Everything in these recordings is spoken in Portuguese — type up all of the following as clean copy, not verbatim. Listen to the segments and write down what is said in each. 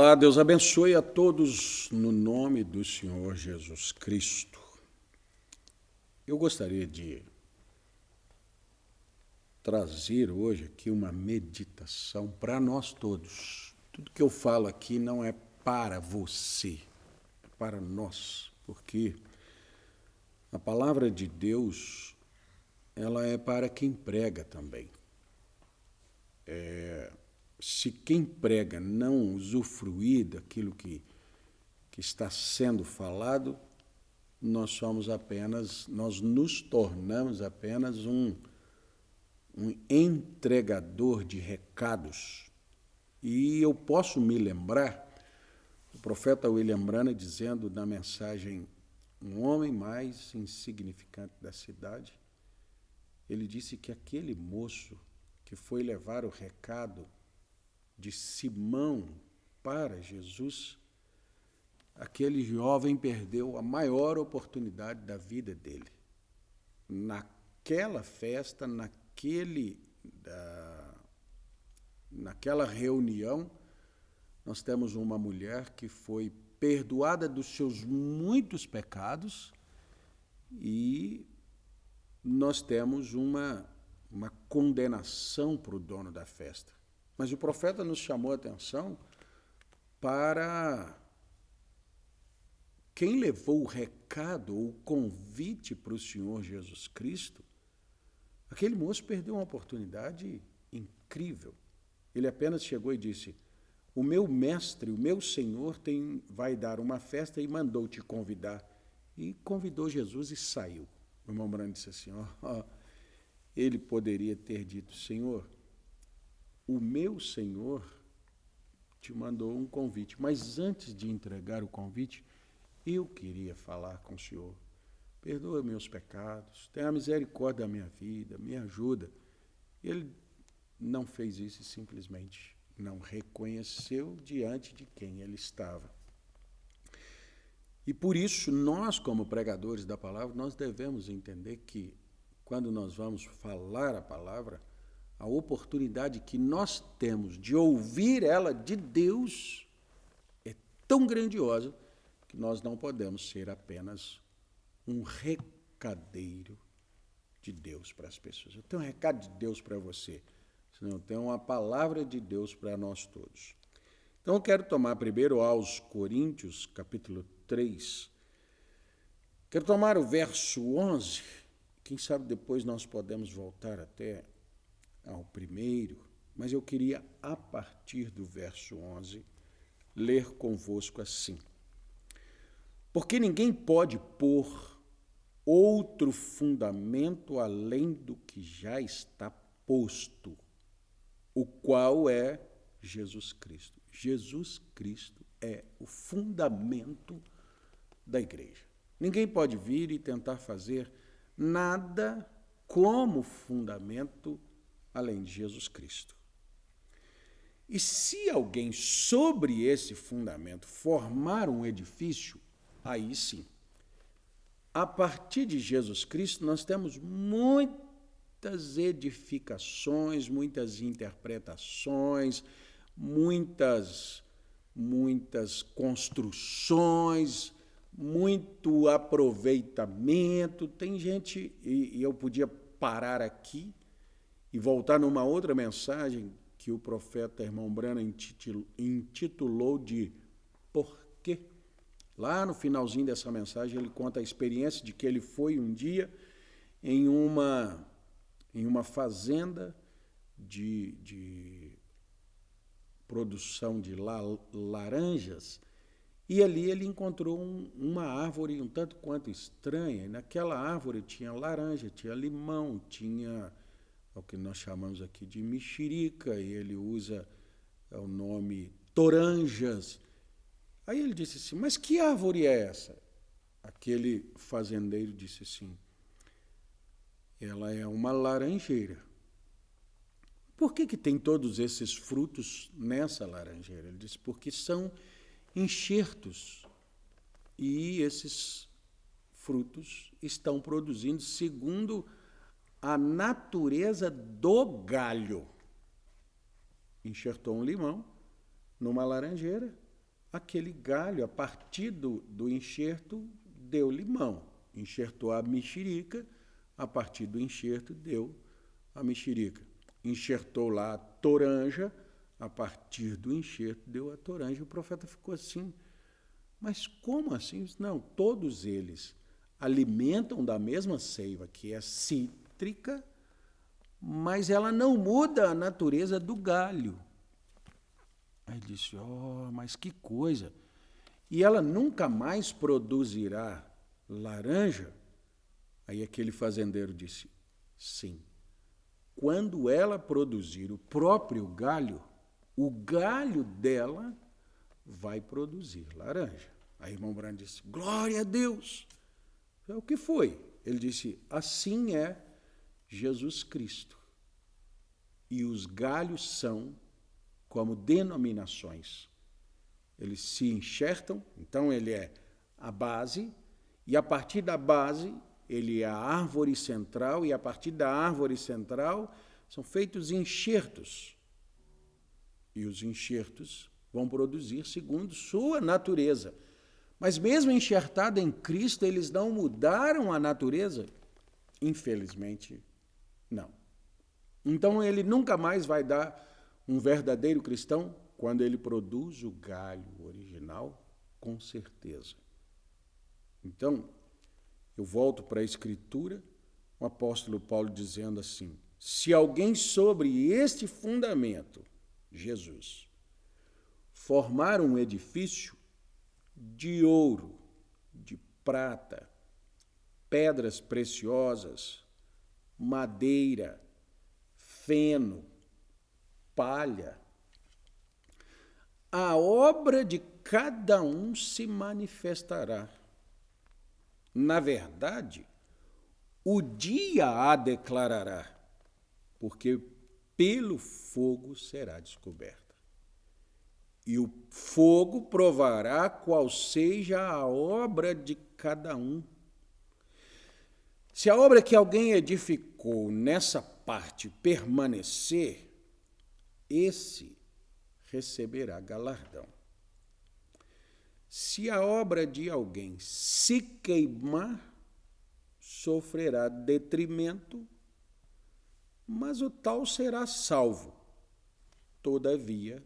Olá, Deus abençoe a todos no nome do Senhor Jesus Cristo. Eu gostaria de trazer hoje aqui uma meditação para nós todos. Tudo que eu falo aqui não é para você, é para nós, porque a palavra de Deus, ela é para quem prega também. Se quem prega não usufruir daquilo que está sendo falado, nós nos tornamos apenas um entregador de recados. E eu posso me lembrar, o profeta William Branham dizendo na mensagem Um Homem Mais Insignificante da Cidade, ele disse que aquele moço que foi levar o recado de Simão para Jesus, aquele jovem perdeu a maior oportunidade da vida dele. Naquela festa, naquela reunião, nós temos uma mulher que foi perdoada dos seus muitos pecados e nós temos uma condenação para o dono da festa. Mas o profeta nos chamou a atenção para quem levou o recado, o convite para o Senhor Jesus Cristo. Aquele moço perdeu uma oportunidade incrível. Ele apenas chegou e disse: o meu mestre, o meu Senhor vai dar uma festa e mandou te convidar. E convidou Jesus e saiu. O irmão Branham disse assim, ele poderia ter dito: Senhor, o meu Senhor te mandou um convite, mas antes de entregar o convite, eu queria falar com o Senhor. Perdoa meus pecados, tenha misericórdia da minha vida, me ajuda. Ele não fez isso e simplesmente não reconheceu diante de quem ele estava. E por isso, nós, como pregadores da palavra, nós devemos entender que, quando nós vamos falar a palavra, a oportunidade que nós temos de ouvir ela de Deus é tão grandiosa que nós não podemos ser apenas um recadeiro de Deus para as pessoas. Eu tenho um recado de Deus para você, senão eu tenho uma palavra de Deus para nós todos. Então eu quero tomar primeiro aos Coríntios, capítulo 3. Quero tomar o verso 11, quem sabe depois nós podemos voltar até ao primeiro, mas eu queria, a partir do verso 11, ler convosco assim. Porque ninguém pode pôr outro fundamento além do que já está posto, o qual é Jesus Cristo. Jesus Cristo é o fundamento da igreja. Ninguém pode vir e tentar fazer nada como fundamento além de Jesus Cristo. E se alguém sobre esse fundamento formar um edifício, aí sim. A partir de Jesus Cristo, nós temos muitas edificações, muitas interpretações, muitas construções, muito aproveitamento. Tem gente, e eu podia parar aqui e voltar numa outra mensagem que o profeta irmão Branham intitulou de Por quê? Lá no finalzinho dessa mensagem ele conta a experiência de que ele foi um dia em uma fazenda de produção de laranjas, e ali ele encontrou uma árvore um tanto quanto estranha, e naquela árvore tinha laranja, tinha limão, tinha o que nós chamamos aqui de mexerica, e ele usa o nome toranjas. Aí ele disse assim, mas que árvore é essa? Aquele fazendeiro disse assim, ela é uma laranjeira. Por que tem todos esses frutos nessa laranjeira? Ele disse, porque são enxertos, e esses frutos estão produzindo segundo a natureza do galho. Enxertou um limão numa laranjeira, aquele galho, a partir do enxerto, deu limão. Enxertou a mexerica, a partir do enxerto, deu a mexerica. Enxertou lá a toranja, a partir do enxerto, deu a toranja. O profeta ficou assim, mas como assim? Não, todos eles alimentam da mesma seiva, que é cítrica, mas ela não muda a natureza do galho. Aí ele disse, mas que coisa! E ela nunca mais produzirá laranja? Aí aquele fazendeiro disse, sim. Quando ela produzir o próprio galho, o galho dela vai produzir laranja. Aí irmão Branham disse, glória a Deus! O que foi? Ele disse, assim é Jesus Cristo. E os galhos são como denominações. Eles se enxertam, então ele é a base, e a partir da base ele é a árvore central, e a partir da árvore central são feitos enxertos. E os enxertos vão produzir segundo sua natureza. Mas mesmo enxertado em Cristo, eles não mudaram a natureza? Infelizmente, não. Então ele nunca mais vai dar um verdadeiro cristão quando ele produz o galho original, com certeza. Então, eu volto para a Escritura, o apóstolo Paulo dizendo assim, se alguém sobre este fundamento, Jesus, formar um edifício de ouro, de prata, pedras preciosas, madeira, feno, palha, a obra de cada um se manifestará. Na verdade, o dia a declarará, porque pelo fogo será descoberta. E o fogo provará qual seja a obra de cada um. Se a obra que alguém edificou nessa parte permanecer, esse receberá galardão. Se a obra de alguém se queimar, sofrerá detrimento, mas o tal será salvo, todavia,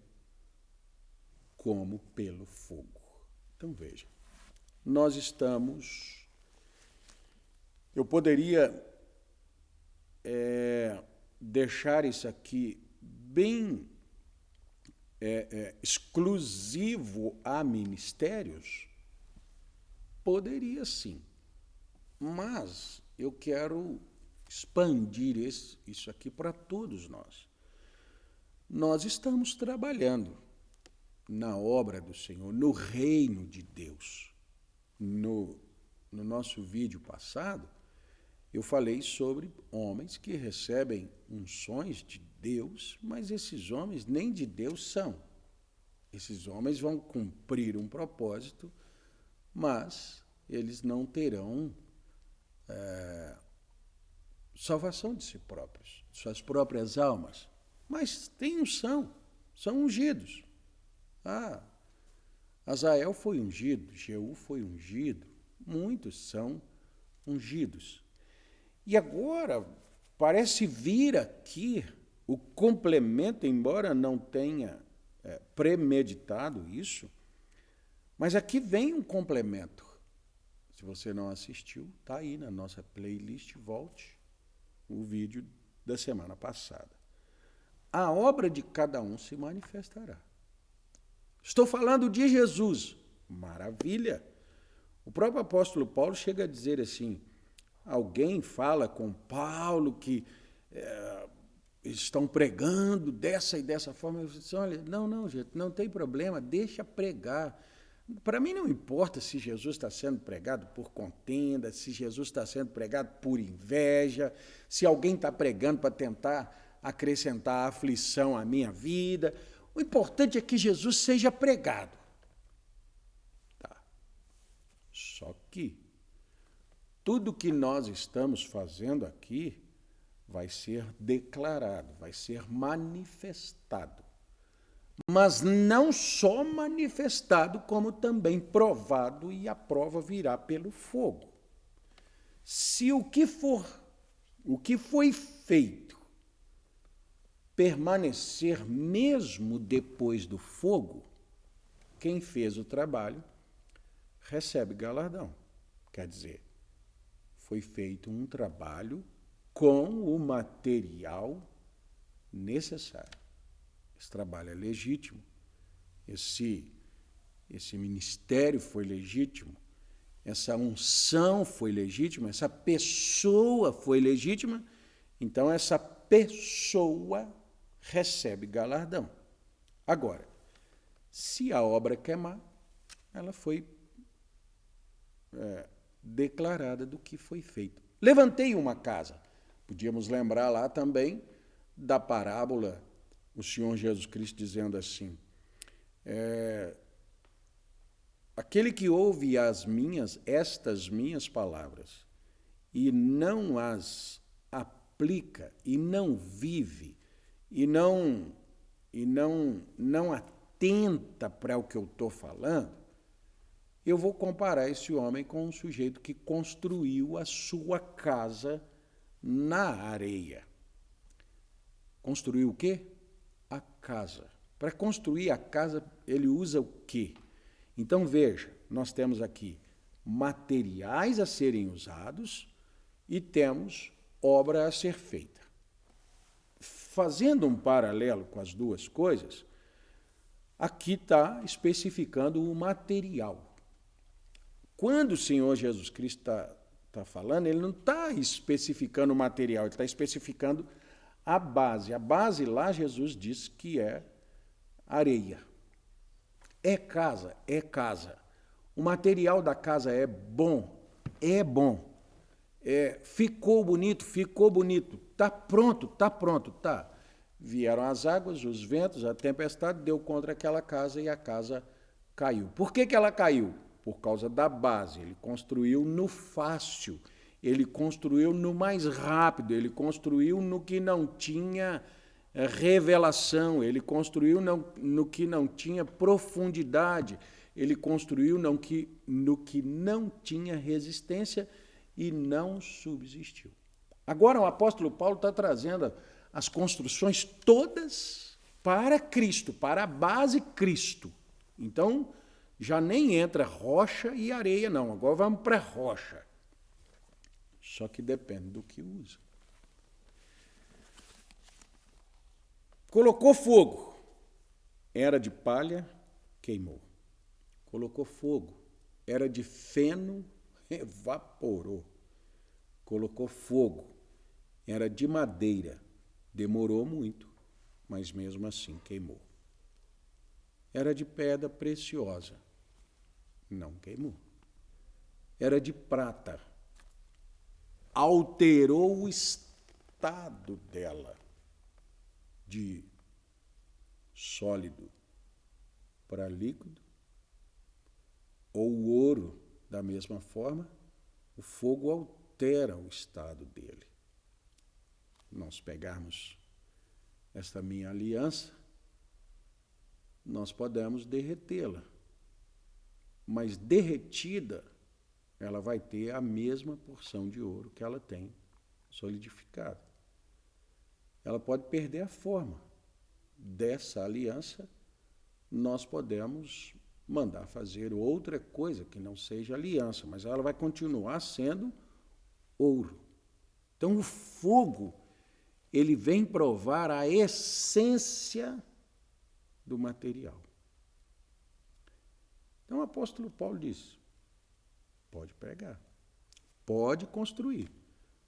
como pelo fogo. Então veja, nós estamos... Eu poderia deixar isso aqui bem exclusivo a ministérios? Poderia sim, mas eu quero expandir isso aqui para todos nós. Nós estamos trabalhando na obra do Senhor, no reino de Deus. No nosso vídeo passado, eu falei sobre homens que recebem unções de Deus, mas esses homens nem de Deus são. Esses homens vão cumprir um propósito, mas eles não terão salvação de si próprios, de suas próprias almas. Mas tem unção, são ungidos. Azael foi ungido, Jeú foi ungido, muitos são ungidos. E agora parece vir aqui o complemento, embora não tenha premeditado isso, mas aqui vem um complemento. Se você não assistiu, está aí na nossa playlist, volte o vídeo da semana passada. A obra de cada um se manifestará. Estou falando de Jesus. Maravilha! O próprio apóstolo Paulo chega a dizer assim, alguém fala com Paulo que estão pregando dessa e dessa forma. Eu disse, olha, não, gente, não tem problema, deixa pregar. Para mim não importa se Jesus está sendo pregado por contenda, se Jesus está sendo pregado por inveja, se alguém está pregando para tentar acrescentar aflição à minha vida. O importante é que Jesus seja pregado. Tá. Só que tudo que nós estamos fazendo aqui vai ser declarado, vai ser manifestado. mas não só manifestado, como também provado, e a prova virá pelo fogo. Se o que foi feito permanecer mesmo depois do fogo, quem fez o trabalho recebe galardão. Quer dizer, foi feito um trabalho com o material necessário. Esse trabalho é legítimo, esse ministério foi legítimo, essa unção foi legítima, essa pessoa foi legítima, então essa pessoa recebe galardão. Agora, se a obra queimar, ela foi declarada do que foi feito. Levantei uma casa. Podíamos lembrar lá também da parábola, o Senhor Jesus Cristo dizendo assim, aquele que ouve estas minhas palavras e não as aplica e não vive e não atenta para o que eu estou falando, eu vou comparar esse homem com um sujeito que construiu a sua casa na areia. Construiu o quê? A casa. Para construir a casa, ele usa o quê? Então, veja, nós temos aqui materiais a serem usados e temos obra a ser feita. Fazendo um paralelo com as duas coisas, aqui está especificando o material. Quando o Senhor Jesus Cristo está falando, ele não está especificando o material, ele está especificando a base. A base lá, Jesus diz que é areia. É casa, é casa. O material da casa é bom, é bom. Ficou bonito, está pronto, tá. Vieram as águas, os ventos, a tempestade, deu contra aquela casa e a casa caiu. Por que ela caiu? Por causa da base. Ele construiu no fácil, ele construiu no mais rápido, ele construiu no que não tinha revelação, ele construiu no que não tinha profundidade, ele construiu no que não tinha resistência e não subsistiu. Agora o apóstolo Paulo está trazendo as construções todas para Cristo, para a base Cristo. Então, já nem entra rocha e areia, não. Agora vamos para a rocha. Só que depende do que usa. Colocou fogo. Era de palha, queimou. Colocou fogo. Era de feno, evaporou. Colocou fogo. Era de madeira. Demorou muito, mas mesmo assim queimou. Era de pedra preciosa. Não queimou. Era de prata. Alterou o estado dela de sólido para líquido. Ou o ouro, da mesma forma, o fogo altera o estado dele. Nós pegarmos esta minha aliança, nós podemos derretê-la. Mas derretida, ela vai ter a mesma porção de ouro que ela tem solidificado. Ela pode perder a forma. Dessa aliança, nós podemos mandar fazer outra coisa que não seja aliança, mas ela vai continuar sendo ouro. Então, o fogo, ele vem provar a essência do material. Então o apóstolo Paulo diz, pode pregar, pode construir,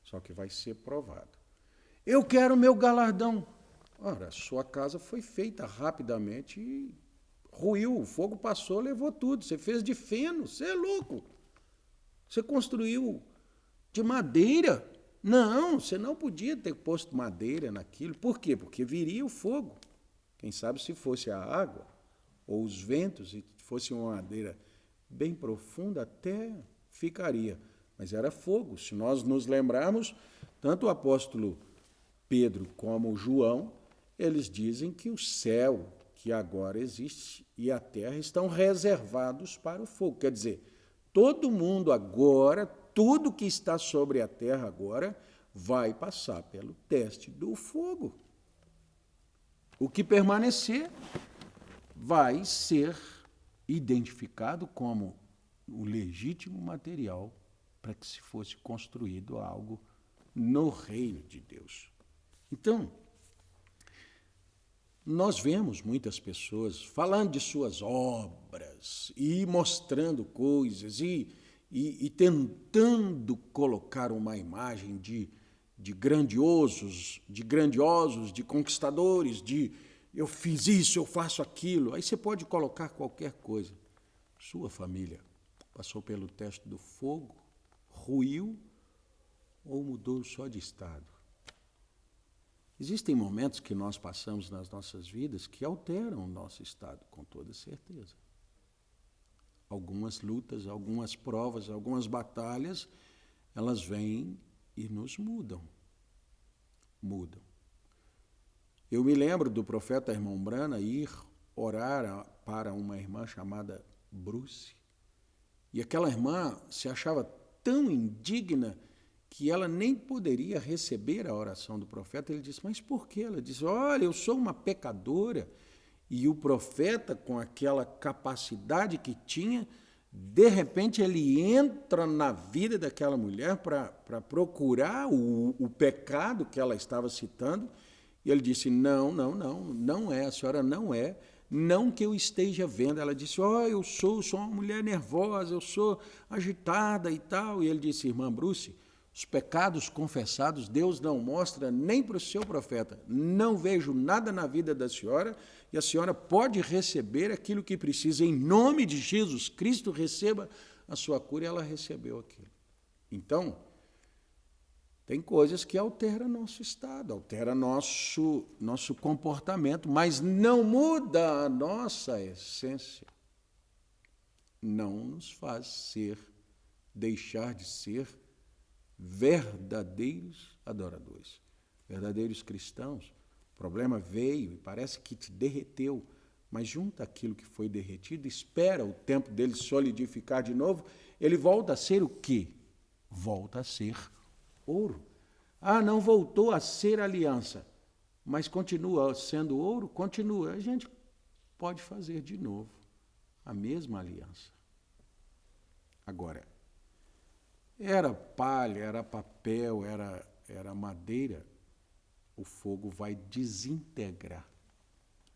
só que vai ser provado. Eu quero meu galardão. Ora, a sua casa foi feita rapidamente e ruiu, o fogo passou, levou tudo. Você fez de feno, você é louco. Você construiu de madeira. Não, você não podia ter posto madeira naquilo. Por quê? Porque viria o fogo. Quem sabe se fosse a água ou os ventos, e fosse uma madeira bem profunda, até ficaria. Mas era fogo. Se nós nos lembrarmos, tanto o apóstolo Pedro como João, eles dizem que o céu, que agora existe e a terra estão reservados para o fogo. Quer dizer, todo mundo agora, tudo que está sobre a terra agora, vai passar pelo teste do fogo. O que permanecer vai ser identificado como o legítimo material para que se fosse construído algo no reino de Deus. Então, nós vemos muitas pessoas falando de suas obras e mostrando coisas e tentando colocar uma imagem de grandiosos, de conquistadores, de eu fiz isso, eu faço aquilo. Aí você pode colocar qualquer coisa. Sua família passou pelo teste do fogo, ruiu ou mudou só de estado? Existem momentos que nós passamos nas nossas vidas que alteram o nosso estado, com toda certeza. Algumas lutas, algumas provas, algumas batalhas, elas vêm e nos mudam. Mudam. Eu me lembro do profeta irmão Brana ir orar para uma irmã chamada Bruce. E aquela irmã se achava tão indigna que ela nem poderia receber a oração do profeta. Ele disse, mas por quê? Ela disse, olha, eu sou uma pecadora. E o profeta, com aquela capacidade que tinha, de repente ele entra na vida daquela mulher para procurar o pecado que ela estava citando. E ele disse, não é, a senhora não é. Não que eu esteja vendo. Ela disse, eu sou uma mulher nervosa, eu sou agitada e tal. E ele disse, irmã Bruce, os pecados confessados Deus não mostra nem para o seu profeta. Não vejo nada na vida da senhora e a senhora pode receber aquilo que precisa. Em nome de Jesus Cristo, receba a sua cura. E ela recebeu aquilo. Então, tem coisas que alteram nosso estado, alteram nosso comportamento, mas não muda a nossa essência. Não nos faz deixar de ser verdadeiros adoradores, verdadeiros cristãos. O problema veio e parece que te derreteu, mas junta aquilo que foi derretido, espera o tempo dele solidificar de novo, ele volta a ser o quê? Volta a ser ouro. Não voltou a ser aliança, mas continua sendo ouro? Continua. A gente pode fazer de novo a mesma aliança. Agora, era palha, era papel, era madeira, o fogo vai desintegrar.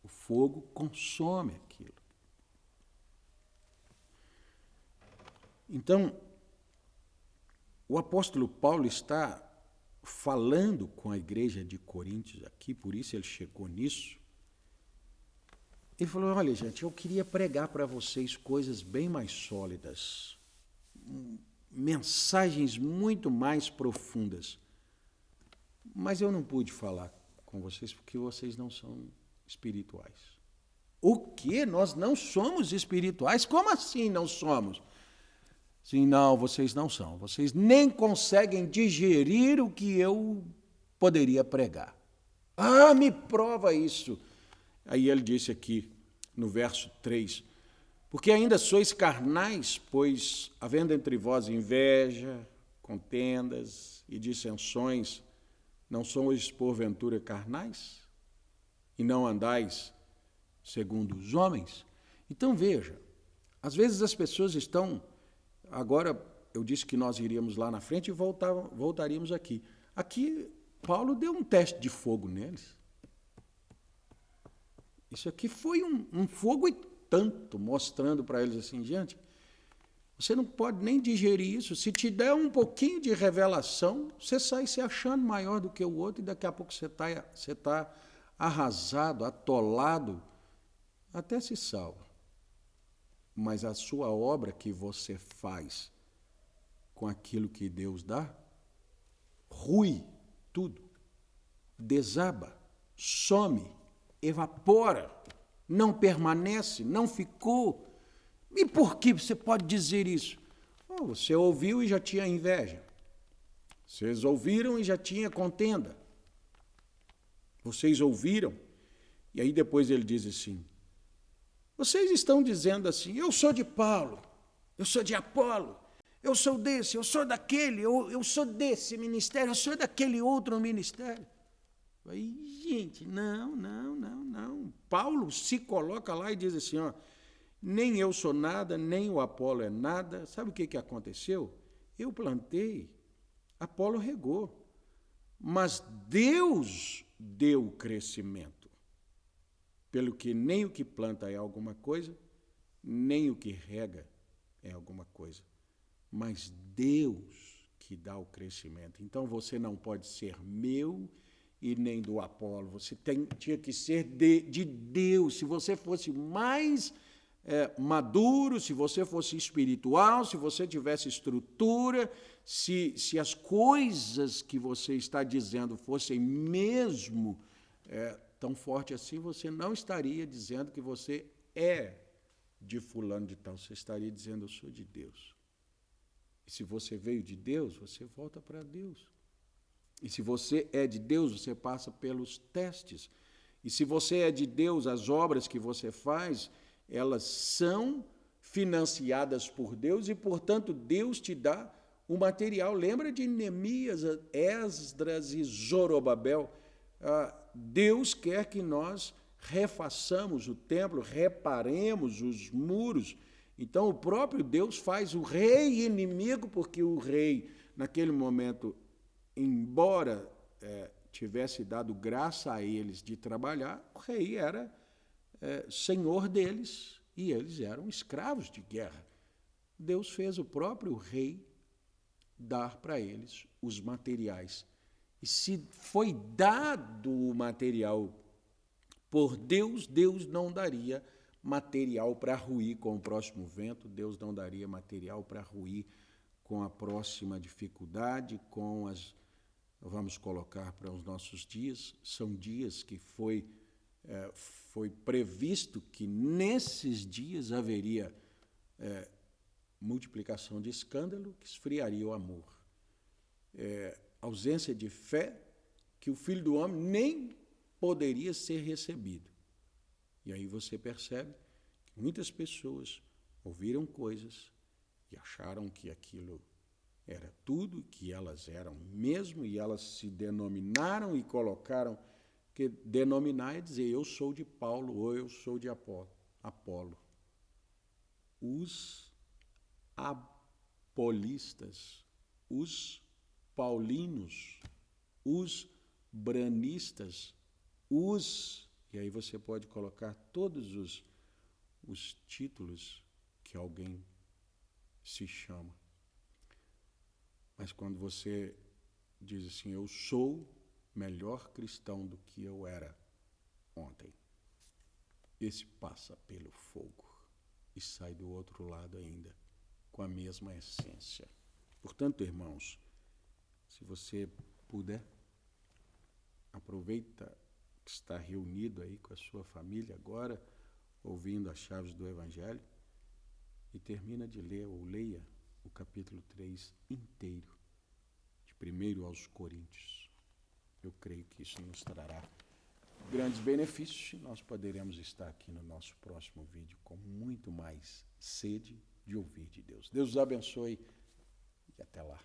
O fogo consome aquilo. Então, o apóstolo Paulo está falando com a igreja de Coríntios aqui, por isso ele chegou nisso. Ele falou, olha, gente, eu queria pregar para vocês coisas bem mais sólidas, mensagens muito mais profundas. Mas eu não pude falar com vocês porque vocês não são espirituais. O quê? Nós não somos espirituais? Como assim não somos? Sim, não, vocês não são. Vocês nem conseguem digerir o que eu poderia pregar. Me prova isso. Aí ele disse aqui, no verso 3, porque ainda sois carnais, pois, havendo entre vós inveja, contendas e dissensões, não sois porventura carnais? E não andais segundo os homens? Então veja, às vezes as pessoas estão... Agora, eu disse que nós iríamos lá na frente e voltaríamos aqui. Aqui, Paulo deu um teste de fogo neles. Isso aqui foi um fogo e tanto, mostrando para eles assim, gente, você não pode nem digerir isso. Se te der um pouquinho de revelação, você sai se achando maior do que o outro e daqui a pouco você tá arrasado, atolado, até se salva. Mas a sua obra que você faz com aquilo que Deus dá, rui tudo, desaba, some, evapora, não permanece, não ficou. E por que você pode dizer isso? Você ouviu e já tinha inveja. Vocês ouviram e já tinha contenda. Vocês ouviram. E aí depois ele diz assim, Vocês estão dizendo assim, eu sou de Paulo, eu sou de Apolo, eu sou desse, eu sou daquele, eu sou desse ministério, eu sou daquele outro ministério. Aí, gente, não. Paulo se coloca lá e diz assim, ó, nem eu sou nada, nem o Apolo é nada. Sabe o que aconteceu? Eu plantei, Apolo regou, mas Deus deu o crescimento. Pelo que nem o que planta é alguma coisa, nem o que rega é alguma coisa, mas Deus que dá o crescimento. Então você não pode ser meu e nem do Apolo, você tinha que ser de Deus. Se você fosse mais maduro, se você fosse espiritual, se você tivesse estrutura, se as coisas que você está dizendo fossem mesmo tão forte assim, você não estaria dizendo que você é de fulano de tal, você estaria dizendo, eu sou de Deus. E se você veio de Deus, você volta para Deus. E se você é de Deus, você passa pelos testes. E se você é de Deus, as obras que você faz, elas são financiadas por Deus e, portanto, Deus te dá o material. Lembra de Neemias, Esdras e Zorobabel? Deus quer que nós refaçamos o templo, reparemos os muros. Então, o próprio Deus faz o rei inimigo, porque o rei, naquele momento, embora tivesse dado graça a eles de trabalhar, o rei era senhor deles e eles eram escravos de guerra. Deus fez o próprio rei dar para eles os materiais. E se foi dado o material por Deus, Deus não daria material para ruir com o próximo vento, Deus não daria material para ruir com a próxima dificuldade, com as, vamos colocar para os nossos dias, são dias que foi previsto que nesses dias haveria multiplicação de escândalo que esfriaria o amor. Ausência de fé, que o Filho do Homem nem poderia ser recebido. E aí você percebe que muitas pessoas ouviram coisas e acharam que aquilo era tudo, que elas eram mesmo, e elas se denominaram e colocaram, que denominar é dizer, eu sou de Paulo ou eu sou de Apolo. Os apolistas, os paulinos, os branistas, e aí você pode colocar todos os títulos que alguém se chama. Mas quando você diz assim, eu sou melhor cristão do que eu era ontem, esse passa pelo fogo e sai do outro lado ainda, com a mesma essência. Portanto, irmãos, se você puder, aproveita que está reunido aí com a sua família agora, ouvindo as chaves do Evangelho, e termina de ler, ou leia, o capítulo 3 inteiro, de 1 aos Coríntios. Eu creio que isso nos trará grandes benefícios e nós poderemos estar aqui no nosso próximo vídeo com muito mais sede de ouvir de Deus. Deus os abençoe e até lá.